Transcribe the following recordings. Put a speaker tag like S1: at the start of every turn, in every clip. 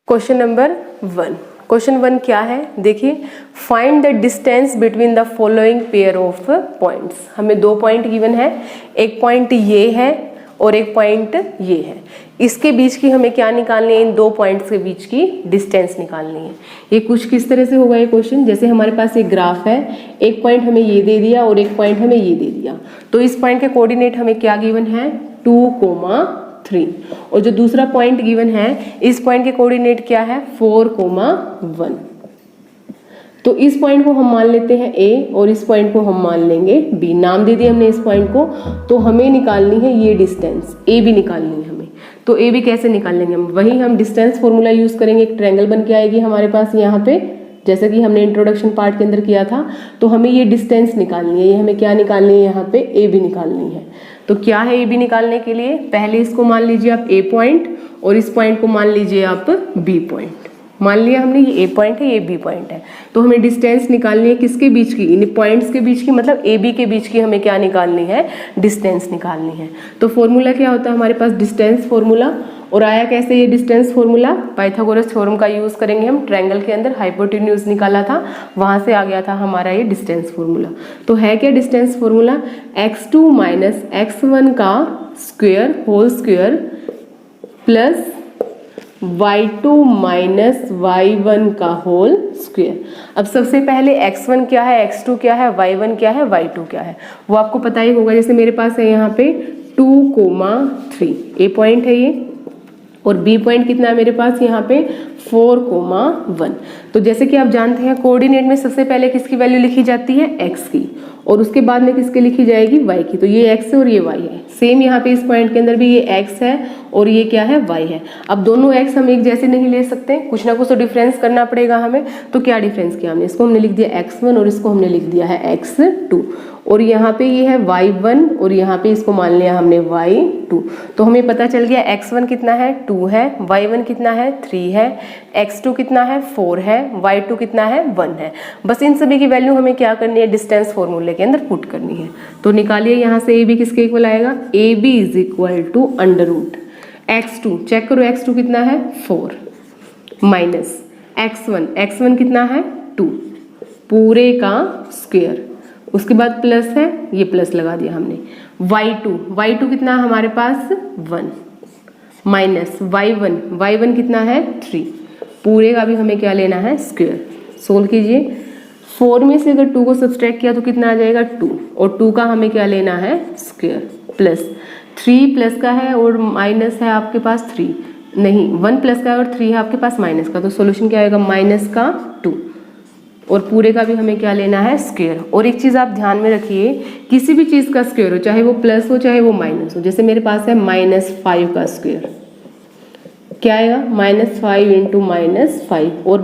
S1: Question number 1। Question 1 क्या है, देखिए, find the distance between the following pair of points. हमें 2 पॉइंट गिवन है, एक पॉइंट ये है और एक पॉइंट ये है। इसके बीच की हमें क्या निकालनी है, इन 2 पॉइंट्स के बीच की डिस्टेंस निकालनी है। ये कुछ किस तरह से होगा ये क्वेश्चन, जैसे हमारे पास एक ग्राफ है, एक पॉइंट हमें ये दे दिया और एक पॉइंट हमें ये दे दिया, तो इस पॉइंट के कोऑर्डिनेट हमें क्या गिवन है 2,3, और जो दूसरा पॉइंट गिवन है इस पॉइंट के कोऑर्डिनेट क्या है 4,1। तो इस पॉइंट को हम मान लेते हैं A और इस पॉइंट को हम मान लेंगे B। नाम दे दिया हमने इस पॉइंट को, तो हमें निकालनी है ये डिस्टेंस AB निकालनी है हमें। तो AB कैसे निकाल लेंगे हम, वही हम डिस्टेंस फॉर्मूला यूज करेंगे, एक ट्रायंगल बन के आएगी हमारे पास यहाँ पे, जैसा कि हमने इंट्रोडक्शन पार्ट के अंदर किया था। तो हमें ये डिस्टेंस निकालनी है, ये हमें क्या निकालनी है यहाँ पे AB निकालनी है। तो क्या है AB निकालने के लिए, पहले इसको मान लीजिए आप A पॉइंट और इस पॉइंट को मान लीजिए आप B पॉइंट। मान लिया हमने ये A पॉइंट है, ये B पॉइंट है। तो हमें डिस्टेंस निकालनी है किसके बीच की, इन पॉइंट्स के बीच की, मतलब AB के बीच की हमें क्या निकालनी है, डिस्टेंस निकालनी है। तो फॉर्मूला क्या होता है हमारे पास, डिस्टेंस फॉर्मूला। और आया कैसे ये डिस्टेंस फॉर्मूला, पाइथागोरस थ्योरम का यूज करेंगे हम। ट्रायंगल के अंदर हाइपोटेन्यूज निकाला था, वहां से आ गया था हमारा ये डिस्टेंस फॉर्मूला। तो है क्या distance formula, x2 minus x1 का square whole square plus y2 minus y1 का होल स्क्वायर। अब सबसे पहले x1 क्या है, x2 क्या है, y1 क्या है, y2 क्या है, वो आपको पता ही होगा। जैसे मेरे पास है यहाँ पे 2,3, A पॉइंट है ये, और B पॉइंट कितना है मेरे पास यहाँ पे 4,1। तो जैसे कि आप जानते हैं कोऑर्डिनेट में सबसे पहले किसकी वैल्यू लिखी जाती है, x की, और उसके बाद में किसकी लिखी जाएगी, y की। तो ये x है और ये y है। सेम यहाँ पे इस पॉइंट के अंदर भी ये x है और ये क्या है, y है। अब दोनों x हम एक जैसे नहीं ले सकते, कुछ ना कुछ तो डिफरेंस करना पड़ेगा हमें। तो क्या डिफरेंस किया हमने, इसको हमने लिख दिया x1 और इसको हमने लिख दिया है x2, और यहाँ पे ये है y1 और यहाँ पे इसको मान लिया हमने y2। तो हमें पता चल गया x1 कितना है 2 है, y1 कितना है 3 है, x2 कितना है 4 है, y2 कितना है 1 है। बस इन सभी की वैल्यू हमें क्या करनी है, डिस्टेंस फॉर्मूले के अंदर पुट करनी है। तो निकालिए यहाँ से AB किसके इक्वल आएगा, AB is equal to under root x2, check करो x2 कितना है 4, माइनस x1 कितना है 2 पूरे का स्क्वायर, उसके बाद प्लस है, ये प्लस लगा दिया हमने, y2 कितना है हमारे पास 1, माइनस y1 कितना है 3, पूरे का भी हमें क्या लेना है स्क्वायर। सोल्व कीजिए, 4 में से अगर 2 को सब्सट्रैक्ट किया तो कितना आ जाएगा 2, और 2 का हमें क्या लेना है स्क्वायर, प्लस 3 प्लस का है और माइनस है आपके पास 3, नहीं 1 प्लस का है और 3 है आपके पास माइनस का। तो सोल्यूशन क्या आएगा माइनस का 2, और पूरे का भी हमें क्या लेना है स्क्वायर। और एक चीज़ आप ध्यान में रखिए, किसी भी चीज़ का स्क्वायर हो, चाहे वो प्लस हो चाहे वो माइनस हो। जैसे मेरे पास है -5 का स्क्वायर, क्या आएगा -5 इंटू -5, और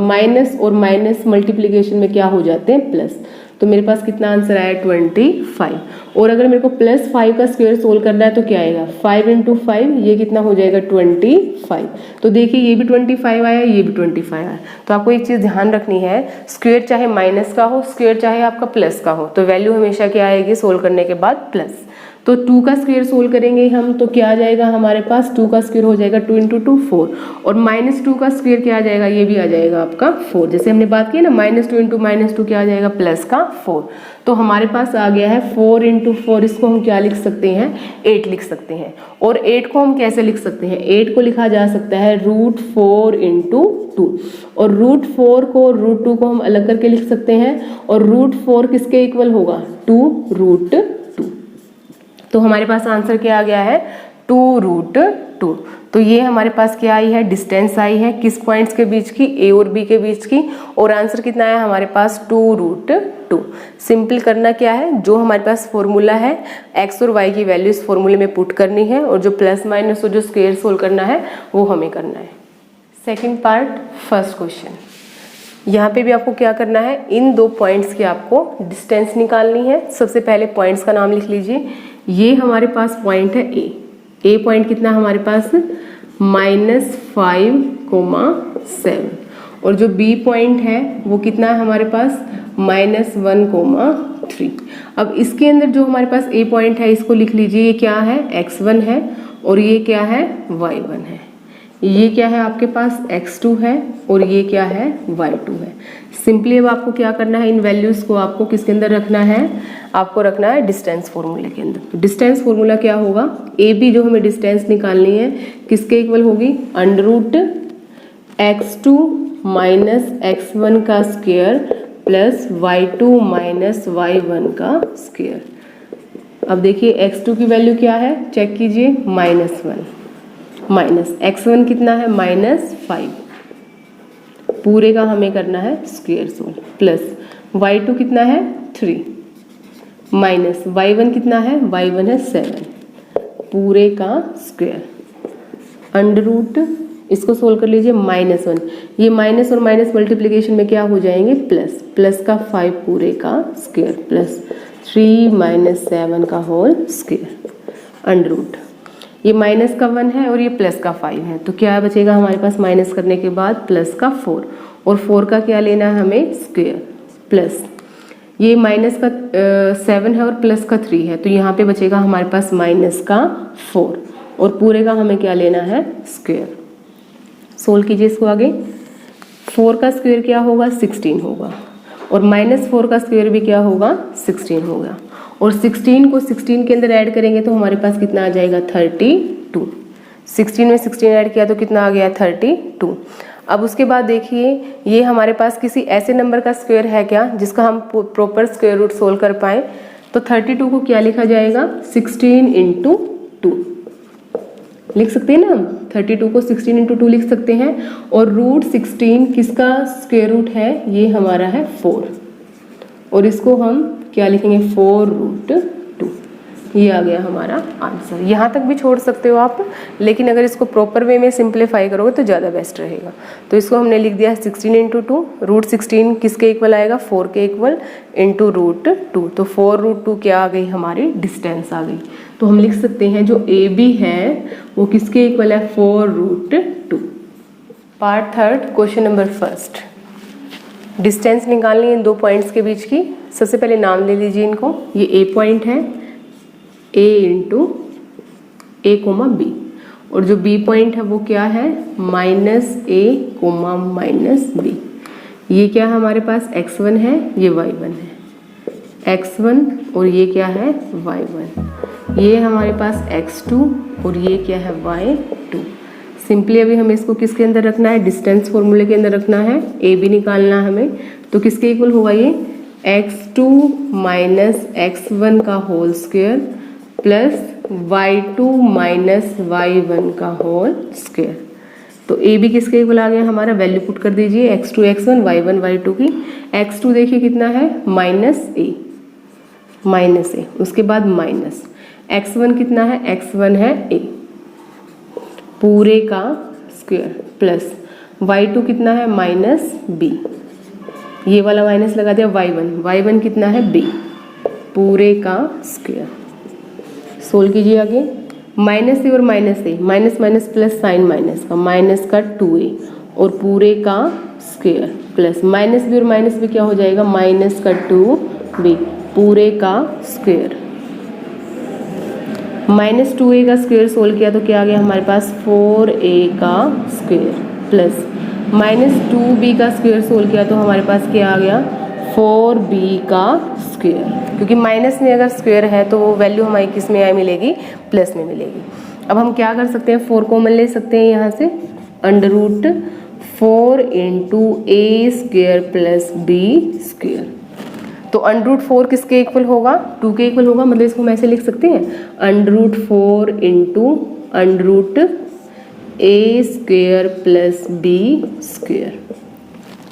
S1: माइनस मल्टीप्लीकेशन में क्या हो जाते हैं प्लस। तो मेरे पास कितना आंसर आया 25। और अगर मेरे को +5 का स्क्वायर सोल्व करना है तो क्या आएगा 5 इंटू 5, ये कितना हो जाएगा 25। तो देखिए ये भी 25 आया, ये भी 25 आया। तो आपको एक चीज़ ध्यान रखनी है, स्क्वायर चाहे माइनस का हो, स्क्वायर चाहे आपका प्लस का हो, तो वैल्यू हमेशा क्या आएगी सोल्व करने के बाद प्लस। तो 2 का स्क्वायर सोल्व करेंगे हम, तो क्या आ जाएगा हमारे पास 2 का स्क्वायर हो जाएगा 2 इंटू 2 4, और -2 का स्क्वायर क्या आ जाएगा, ये भी आ जाएगा आपका 4। जैसे हमने बात की ना -2 इंटू -2 क्या आ जाएगा प्लस का 4। तो हमारे पास आ गया है 4 इंटू 4, इसको हम क्या लिख सकते हैं 8 लिख सकते हैं। और 8 को हम कैसे लिख सकते हैं, 8 को लिखा जा सकता है √4 इंटू 2, और √4 को √2 को हम अलग करके लिख सकते हैं, और √4 किसके इक्वल होगा 2√2। तो हमारे पास आंसर क्या आ गया है 2√2। तो ये हमारे पास क्या आई है, डिस्टेंस आई है किस पॉइंट्स के बीच की, A और B के बीच की, और आंसर कितना आया हमारे पास 2√2। सिंपल करना क्या है, जो हमारे पास फॉर्मूला है x और y की वैल्यू इस फॉर्मूले में पुट करनी है, और जो प्लस माइनस और जो स्क्वायर सोल्व करना है वो हमें करना है। सेकेंड पार्ट फर्स्ट क्वेश्चन, यहाँ पे भी आपको क्या करना है, इन 2 पॉइंट्स की आपको डिस्टेंस निकालनी है। सबसे पहले पॉइंट्स का नाम लिख लीजिए। ये हमारे पास पॉइंट है A पॉइंट कितना हमारे पास -5,7, और जो B पॉइंट है वो कितना है हमारे पास -1,3। अब इसके अंदर जो हमारे पास A पॉइंट है इसको लिख लीजिए, ये क्या है x1 है और ये क्या है y1 है। ये क्या है आपके पास x2 है और ये क्या है y2 है। सिंपली अब आपको क्या करना है, इन वैल्यूज़ को आपको किसके अंदर रखना है, आपको रखना है डिस्टेंस फॉर्मूले के अंदर। तो डिस्टेंस फॉर्मूला क्या होगा, ए बी जो हमें डिस्टेंस निकालनी है किसके इक्वल होगी, √x2 माइनस x1 का square plus y2 minus y1 का स्क्वायर। अब देखिए x2 की वैल्यू क्या है, चेक कीजिए, -1 माइनस x1 कितना है, -5, पूरे का हमें करना है स्क्वायर सोल्व, प्लस y2 कितना है 3, माइनस y1 कितना है, y1 है 7, पूरे का स्क्वायर, अंडर इसको सोल्व कर लीजिए, -1, ये माइनस और माइनस मल्टीप्लिकेशन में क्या हो जाएंगे, प्लस, प्लस का 5 पूरे का स्क्वायर प्लस 3 माइनस 7 का होल स्क्वायर, अंडर ये माइनस का 1 है और ये प्लस का 5 है, तो क्या बचेगा हमारे पास माइनस करने के बाद, प्लस का 4, और 4 का क्या लेना है हमें, स्क्वायर, प्लस ये माइनस का 7 है और प्लस का 3 है, तो यहाँ पे बचेगा हमारे पास माइनस का 4, और पूरे का हमें क्या लेना है, स्क्वायर। सोल्व कीजिए इसको आगे, 4 का स्क्वायर क्या होगा, 16 होगा, और -4 का स्क्वायर भी क्या होगा, 16 होगा, और 16 को 16 के अंदर ऐड करेंगे तो हमारे पास कितना आ जाएगा, 32। 16 में 16 ऐड किया तो कितना आ गया, 32। अब उसके बाद देखिए ये हमारे पास किसी ऐसे नंबर का स्क्वायर है क्या जिसका हम प्रॉपर स्क्वायर रूट सोल्व कर पाएँ, तो 32 को क्या लिखा जाएगा, 16 × 2 लिख सकते हैं ना हम, 32 को 16 × 2 लिख सकते हैं, और √16 किसका स्क्वायर रूट है, ये हमारा है 4, और इसको हम क्या लिखेंगे, 4√2, ये आ गया हमारा आंसर। यहाँ तक भी छोड़ सकते हो आप, लेकिन अगर इसको प्रॉपर वे में सिंप्लीफाई करोगे तो ज़्यादा बेस्ट रहेगा। तो इसको हमने लिख दिया 16 × 2, √16 किसके इक्वल आएगा, 4 के इक्वल, इंटू √2, तो 4√2 क्या आ गई, हमारी डिस्टेंस आ गई। तो हम लिख सकते हैं जो ए बी है वो किसके इक्वल है, 4√2। Part third, question number first, distance निकालनी है इन दो पॉइंट्स के बीच की। सबसे पहले नाम ले लीजिए इनको, ये ए पॉइंट है, a × a, b, और जो b पॉइंट है वो क्या है, -a, -b। ये क्या है हमारे पास, x1 है, ये y1 है, x1 और ये क्या है, y1, ये हमारे पास x2 और ये क्या है, y2। सिंपली अभी हमें इसको किसके अंदर रखना है, डिस्टेंस फॉर्मूले के अंदर रखना है, ए बी निकालना है हमें, तो किसके इक्वल होगा ये, x2 माइनस x1 का whole square plus y2 minus y1 का होल स्क्वायर। तो ए बी किसके इक्वल आ गया हमारा, वैल्यू पुट कर दीजिए, x2 x1, y1 y2 की। x2 देखिए कितना है, -a, उसके बाद माइनस, x1 कितना है, x1 है a, पूरे का स्क्वायर, प्लस y2 कितना है, -b, ये वाला माइनस लगा दिया, y1 कितना है, b, पूरे का स्क्वायर। सोल्व कीजिए आगे, -a और -a, minus minus plus sign minus का, माइनस का 2a और पूरे का स्क्वायर, प्लस -b और -b क्या हो जाएगा, माइनस का 2b, पूरे का स्क्वायर। -2a का स्क्वायर सोल्व किया तो क्या आ गया हमारे पास, 4a का स्क्वायर, प्लस -2b का स्क्वायर सोल्व किया तो हमारे पास क्या आ गया, 4b का स्क्वायर, क्योंकि माइनस में अगर स्क्वायर है तो वो वैल्यू हमारी किस में मिलेगी, प्लस में मिलेगी। अब हम क्या कर सकते हैं, 4 कॉमन ले सकते हैं यहाँ से, √4 × a² प्लस b²। तो √4 किसके इक्वल होगा, 2 के इक्वल होगा, मतलब इसको हम ऐसे लिख सकते हैं, √4 × a² प्लस b²।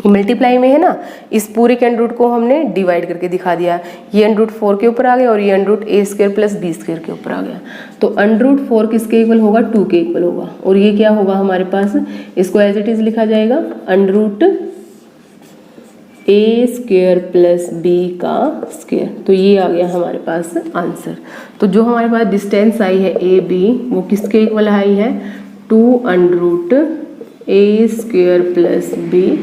S1: मल्टीप्लाई में है ना, इस पूरे के अंडर रूट को हमने डिवाइड करके दिखा दिया, ये √4 के ऊपर आ गया और ये √a² प्लस b² के ऊपर आ गया। तो √4 किसके इक्वल होगा, 2 के इक्वल होगा, और ये क्या होगा हमारे पास, इसको एज इट इज लिखा जाएगा, √a² प्लस b का स्क्वायर। तो ये आ गया हमारे पास आंसर। तो जो हमारे पास डिस्टेंस आई है ए बी, वो किसके इक्वल आई है, 2 √a² प्लस b²